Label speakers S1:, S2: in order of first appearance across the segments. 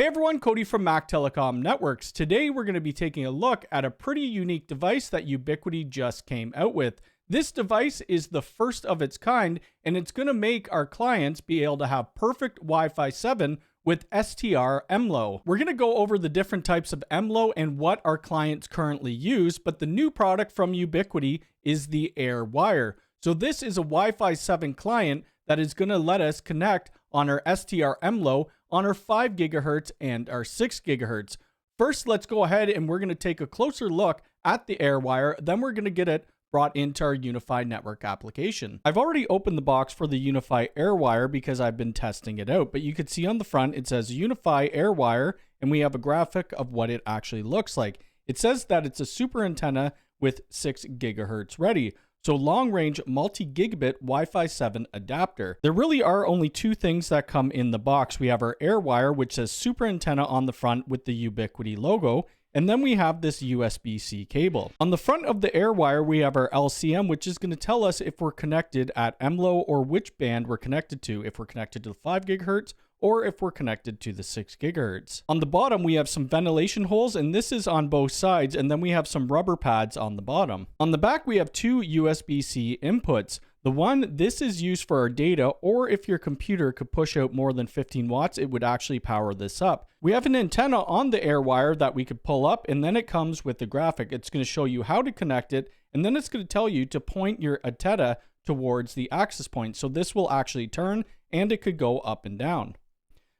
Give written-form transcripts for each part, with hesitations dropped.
S1: Hey everyone, Cody from Mactelecom Networks. Today we're going to be taking a look at a pretty unique device that Ubiquiti just came out with. This device is the first of its kind, and it's going to make our clients be able to have perfect Wi-Fi 7 with STR MLO. We're going to go over the different types of MLO and what our clients currently use, but the new product from Ubiquiti is the AirWire. So this is a Wi-Fi 7 client that is going to let us connect on our STR MLO on our 5 gigahertz and our 6 gigahertz. First, let's go ahead and we're going to take a closer look at the AirWire. Then we're going to get it brought into our UniFi network application. I've already opened the box for the UniFi AirWire because I've been testing it out, but you can see on the front it says UniFi AirWire, and we have a graphic of what it actually looks like. It says that it's a super antenna with 6 gigahertz ready. So long-range multi-gigabit Wi-Fi 7 adapter. There really are only two things that come in the box. We have our AirWire, which says super antenna on the front with the Ubiquiti logo, and then we have this USB-C cable. On the front of the AirWire, we have our LCM, which is going to tell us if we're connected at MLO or which band we're connected to, if we're connected to the 5 gigahertz or if we're connected to the 6 gigahertz. On the bottom, we have some ventilation holes, and this is on both sides, and then we have some rubber pads on the bottom. On the back, we have two USB-C inputs. The one, this is used for our data, or if your computer could push out more than 15 watts, it would actually power this up. We have an antenna on the AirWire that we could pull up, and then it comes with the graphic. It's going to show you how to connect it, and then it's going to tell you to point your antenna towards the access point. So this will actually turn, and it could go up and down.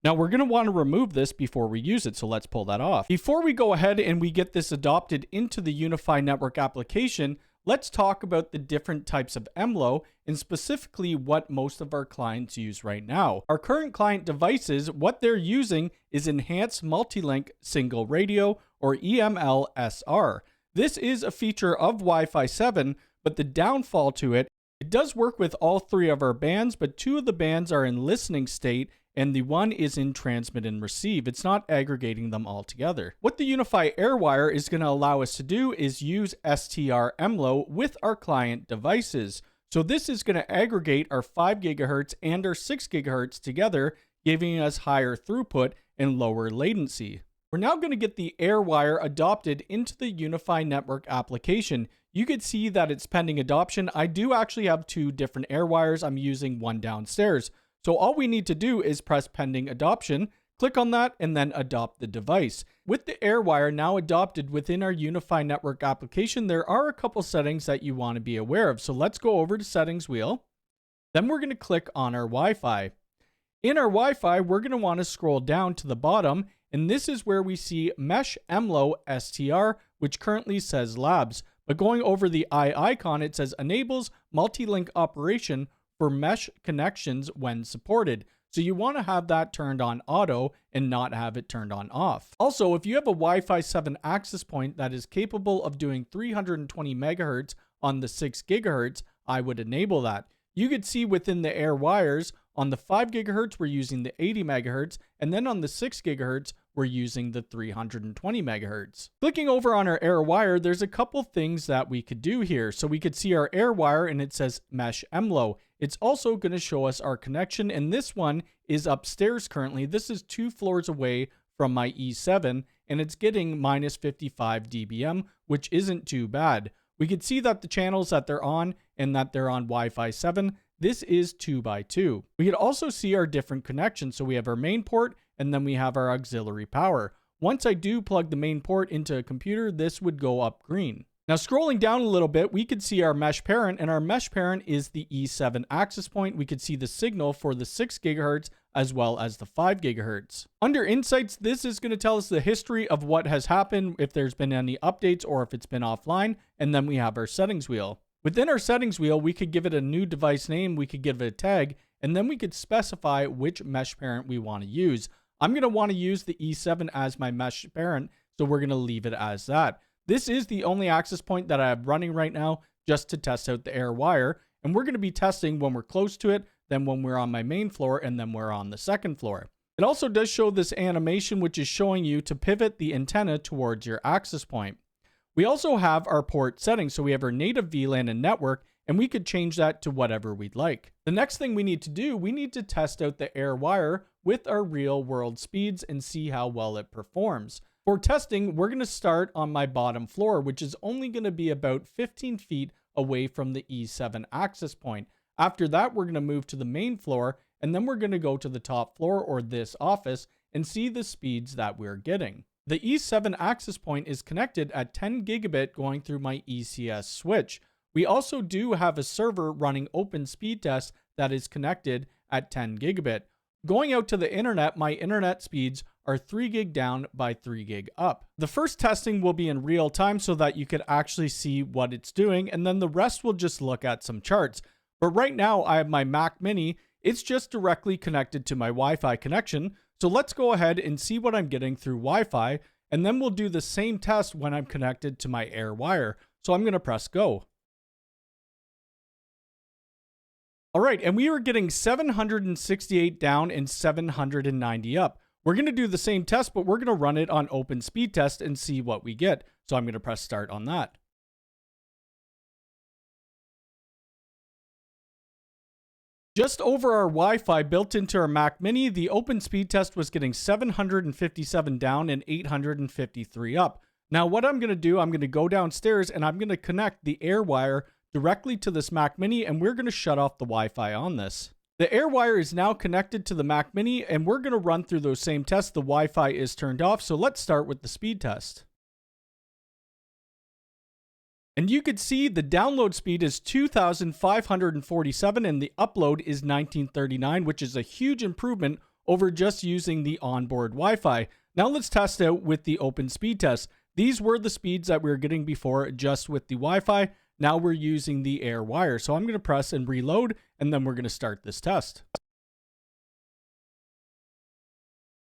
S1: Now we're going to want to remove this before we use it, so let's pull that off. Before we go ahead and we get this adopted into the UniFi network application, let's talk about the different types of MLO and specifically what most of our clients use right now. Our current client devices, what they're using is Enhanced Multi-Link Single Radio, or EMLSR. This is a feature of Wi-Fi 7, but the downfall to it, it does work with all three of our bands, but two of the bands are in listening state, and the one is in transmit and receive. It's not aggregating them all together. What the UniFi AirWire is going to allow us to do is use STR MLO with our client devices. So this is going to aggregate our 5 gigahertz and our 6 gigahertz together, giving us higher throughput and lower latency. We're now going to get the AirWire adopted into the UniFi network application. You could see that it's pending adoption. I do actually have two different AirWires. I'm using one downstairs. So all we need to do is press pending adoption, click on that, and then adopt the device. With the AirWire now adopted within our UniFi network application, there are a couple settings that you want to be aware of. So let's go over to settings wheel. Then we're going to click on our Wi-Fi. In our Wi-Fi, we're going to want to scroll down to the bottom, and this is where we see Mesh MLO STR, which currently says Labs. But going over the eye icon, it says enables multi-link operation for mesh connections when supported. So you want to have that turned on auto and not have it turned on off. Also, if you have a Wi-Fi 7 access point that is capable of doing 320 megahertz on the 6 gigahertz, I would enable that. You could see within the AirWires, on the 5 gigahertz, we're using the 80 megahertz, and then on the 6 gigahertz, we're using the 320 megahertz. Clicking over on our AirWire, there's a couple things that we could do here. So we could see our AirWire and it says Mesh MLO. It's also going to show us our connection, and this one is upstairs currently. This is 2 floors away from my E7, and it's getting minus 55 dBm, which isn't too bad. We could see that the channels that they're on and that they're on Wi-Fi 7, this is 2x2. We could also see our different connections. So we have our main port, and then we have our auxiliary power. Once I do plug the main port into a computer, this would go up green. Now scrolling down a little bit, we could see our mesh parent, and our mesh parent is the E7 access point. We could see the signal for the 6 gigahertz as well as the 5 gigahertz. Under Insights, this is going to tell us the history of what has happened, if there's been any updates or if it's been offline, and then we have our settings wheel. Within our settings wheel, we could give it a new device name, we could give it a tag, and then we could specify which mesh parent we want to use. I'm going to want to use the E7 as my mesh parent, so we're going to leave it as that. This is the only access point that I have running right now just to test out the AirWire, and we're going to be testing when we're close to it, then when we're on my main floor, and then we're on the second floor. It also does show this animation, which is showing you to pivot the antenna towards your access point. We also have our port settings, so we have our native VLAN and network, and we could change that to whatever we'd like. The next thing we need to do, we need to test out the AirWire with our real world speeds and see how well it performs. For testing, we're going to start on my bottom floor, which is only going to be about 15 feet away from the E7 access point. After that, we're going to move to the main floor, and then we're going to go to the top floor or this office and see the speeds that we're getting. The E7 access point is connected at 10 gigabit going through my ECS switch. We also do have a server running open speed test that is connected at 10 gigabit. Going out to the internet, my internet speeds are 3 gig down by 3 gig up. The first testing will be in real time so that you could actually see what it's doing, and then the rest will just look at some charts. But right now I have my Mac Mini. It's just directly connected to my Wi-Fi connection. So let's go ahead and see what I'm getting through Wi-Fi, and then we'll do the same test when I'm connected to my AirWire. So I'm going to press go. All right, and we were getting 768 down and 790 up. We're going to do the same test, but we're going to run it on open speed test and see what we get. So I'm going to press start on that. Just over our Wi-Fi built into our Mac Mini, the open speed test was getting 757 down and 853 up. Now what I'm going to do, I'm going to go downstairs and I'm going to connect the AirWire directly to this Mac Mini, and we're going to shut off the Wi-Fi on this. The AirWire is now connected to the Mac Mini, and we're going to run through those same tests. The Wi-Fi is turned off, so let's start with the speed test. And you could see the download speed is 2,547 and the upload is 1939, which is a huge improvement over just using the onboard Wi-Fi. Now let's test out with the open speed test. These were the speeds that we were getting before just with the Wi-Fi. Now we're using the AirWire. So I'm going to press and reload, and then we're going to start this test.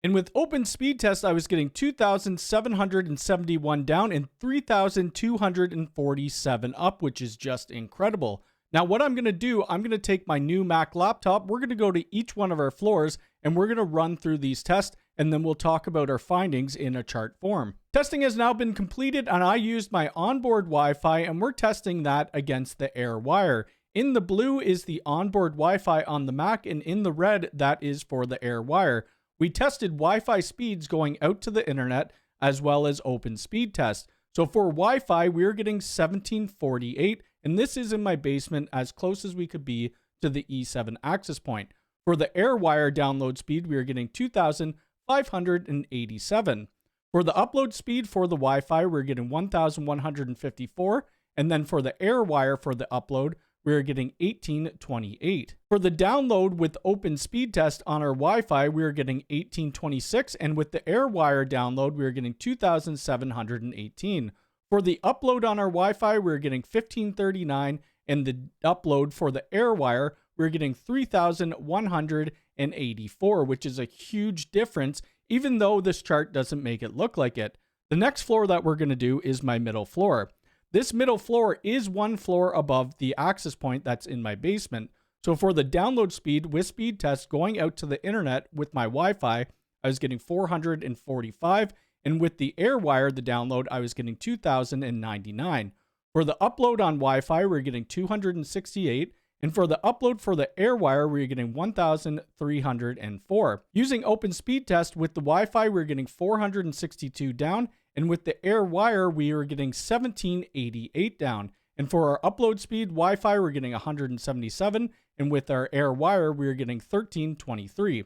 S1: And with open speed test, I was getting 2,771 down and 3,247 up, which is just incredible. Now what I'm going to do, I'm going to take my new Mac laptop. We're going to go to each one of our floors and we're going to run through these tests, and then we'll talk about our findings in a chart form. Testing has now been completed, and I used my onboard Wi-Fi, and we're testing that against the AirWire. In the blue is the onboard Wi-Fi on the Mac, and in the red, that is for the AirWire. We tested Wi-Fi speeds going out to the internet as well as open speed test. So for Wi-Fi, we're getting 1748, and this is in my basement as close as we could be to the E7 access point. For the AirWire download speed, we are getting 2,587. For the upload speed for the Wi-Fi, we're getting 1,154. And then for the AirWire for the upload, we're getting 1828. For the download with open speed test on our Wi-Fi, we're getting 1826. And with the AirWire download, we're getting 2,718. For the upload on our Wi-Fi, we're getting 1539. And the upload for the AirWire, we're getting 3,184, which is a huge difference, even though this chart doesn't make it look like it. The next floor that we're going to do is my middle floor. This middle floor is one floor above the access point that's in my basement. So for the download speed with speed test going out to the internet with my Wi-Fi, I was getting 445. And with the AirWire, the download, I was getting 2,099. For the upload on Wi-Fi, we're getting 268. And for the upload for the AirWire, we're getting 1,304. Using open speed test with the Wi-Fi, we're getting 462 down. And with the AirWire, we are getting 1788 down. And for our upload speed, Wi-Fi, we're getting 177. And with our AirWire, we're getting 1323.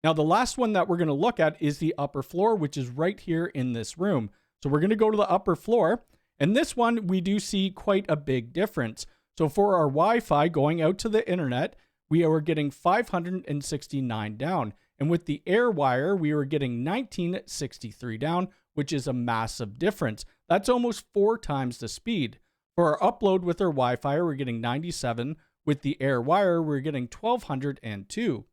S1: Now, the last one that we're going to look at is the upper floor, which is right here in this room. So we're going to go to the upper floor. And this one, we do see quite a big difference. So for our Wi-Fi going out to the internet, we are getting 569 down. And with the AirWire, we are getting 1963 down, which is a massive difference. That's almost 4 times the speed. For our upload with our Wi-Fi, we're getting 97. With the AirWire, we're getting 1202.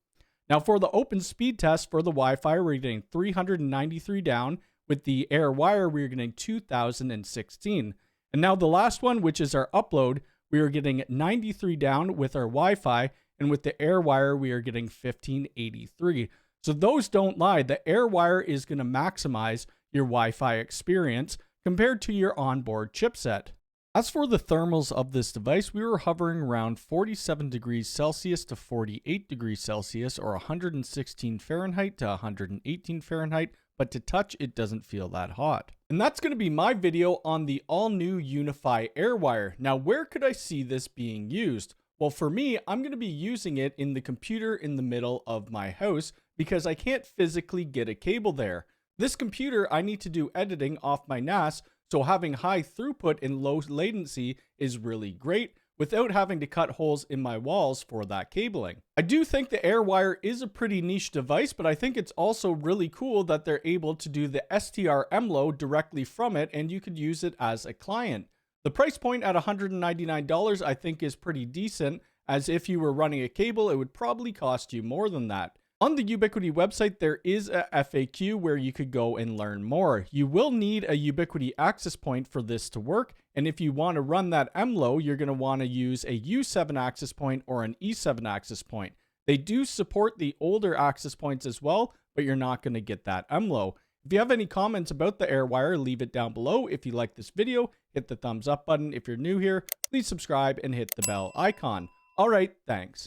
S1: Now for the open speed test for the Wi-Fi, we're getting 393 down. With the AirWire, we're getting 2016. And now the last one, which is our upload, we are getting 93 down with our Wi-Fi, and with the AirWire, we are getting 1583. So those don't lie. The AirWire is going to maximize your Wi-Fi experience compared to your onboard chipset. As for the thermals of this device, we were hovering around 47 degrees Celsius to 48 degrees Celsius, or 116 Fahrenheit to 118 Fahrenheit, but to touch, it doesn't feel that hot. And that's going to be my video on the all-new UniFi AirWire. Now, where could I see this being used? Well, for me, I'm going to be using it in the computer in the middle of my house because I can't physically get a cable there. This computer, I need to do editing off my NAS, so having high throughput and low latency is really great without having to cut holes in my walls for that cabling. I do think the AirWire is a pretty niche device, but I think it's also really cool that they're able to do the STR MLO directly from it, and you could use it as a client. The price point at $199 I think is pretty decent, as if you were running a cable, it would probably cost you more than that. On the Ubiquiti website, there is a FAQ where you could go and learn more. You will need a Ubiquiti access point for this to work, and if you want to run that MLO, you're going to want to use a U7 access point or an E7 access point. They do support the older access points as well, but you're not going to get that MLO. If you have any comments about the AirWire, leave it down below. If you like this video, hit the thumbs up button. If you're new here, please subscribe and hit the bell icon. All right, thanks.